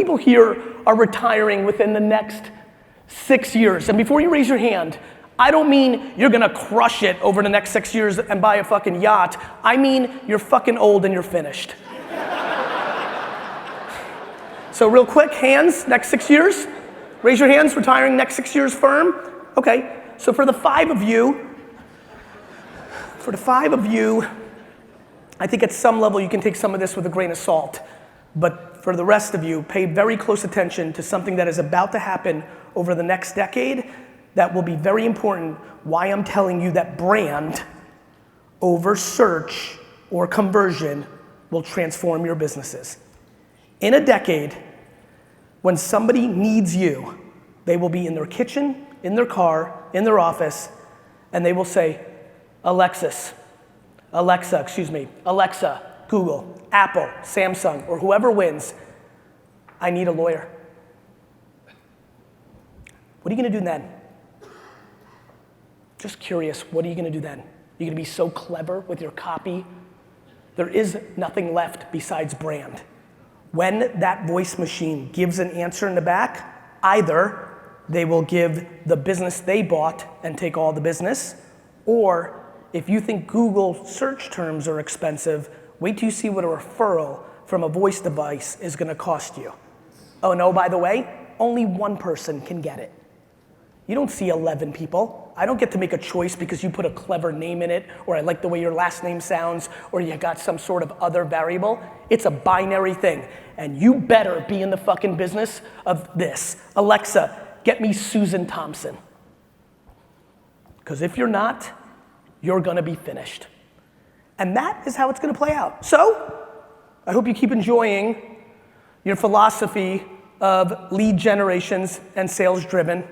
people here are retiring within the next 6 years? And before you raise your hand, I don't mean you're gonna crush it over the next 6 years and buy a fucking yacht. I mean you're fucking old and you're finished. So real quick, hands, next 6 years. Raise your hands, retiring next 6 years firm. Okay, so for the five of you, I think at some level you can take some of this with a grain of salt. But for the rest of you, pay very close attention to something that is about to happen over the next decade that will be very important. Why I'm telling you that brand over search or conversion will transform your businesses. In a decade, when somebody needs you, they will be in their kitchen, in their car, in their office, and they will say, Alexa, Google, Apple, Samsung, or whoever wins, I need a lawyer. What are you gonna do then? Just curious, what are you gonna do then? You're gonna be so clever with your copy? There is nothing left besides brand. When that voice machine gives an answer in the back, either they will give the business they bought and take all the business, or if you think Google search terms are expensive, wait till you see what a referral from a voice device is gonna cost you. Oh no, by the way, only one person can get it. You don't see 11 people. I don't get to make a choice because you put a clever name in it, or I like the way your last name sounds, or you got some sort of other variable. It's a binary thing, and you better be in the fucking business of this. Alexa, get me Susan Thompson. Because if you're not, you're gonna be finished. And that is how it's gonna play out. So, I hope you keep enjoying your philosophy of lead generations and sales driven.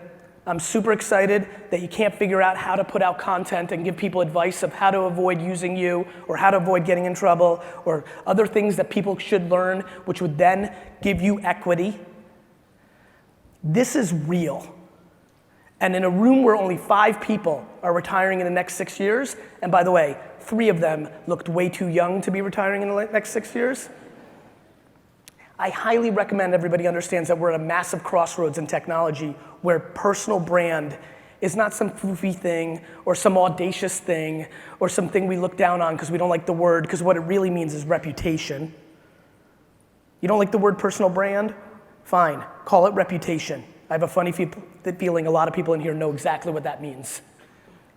I'm super excited that you can't figure out how to put out content and give people advice of how to avoid using you, or how to avoid getting in trouble, or other things that people should learn, which would then give you equity. This is real. And in a room where only 5 people are retiring in the next 6 years, and by the way, 3 of them looked way too young to be retiring in the next 6 years, I highly recommend everybody understands that we're at a massive crossroads in technology where personal brand is not some foofy thing or some audacious thing or something we look down on because we don't like the word, because what it really means is reputation. You don't like the word personal brand? Fine, call it reputation. I have a funny feeling a lot of people in here know exactly what that means.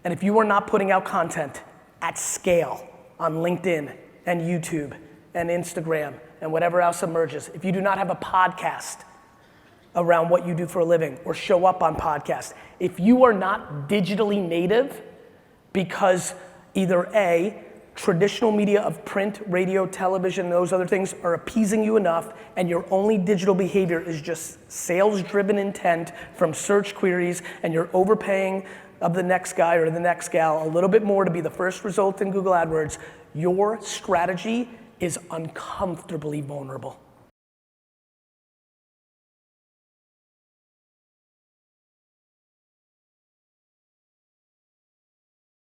And if you are not putting out content at scale on LinkedIn and YouTube and Instagram and whatever else emerges, if you do not have a podcast around what you do for a living or show up on podcasts, if you are not digitally native because either A, traditional media of print, radio, television, and those other things are appeasing you enough, and your only digital behavior is just sales-driven intent from search queries, and you're overpaying of the next guy or the next gal a little bit more to be the first result in Google AdWords, your strategy is uncomfortably vulnerable.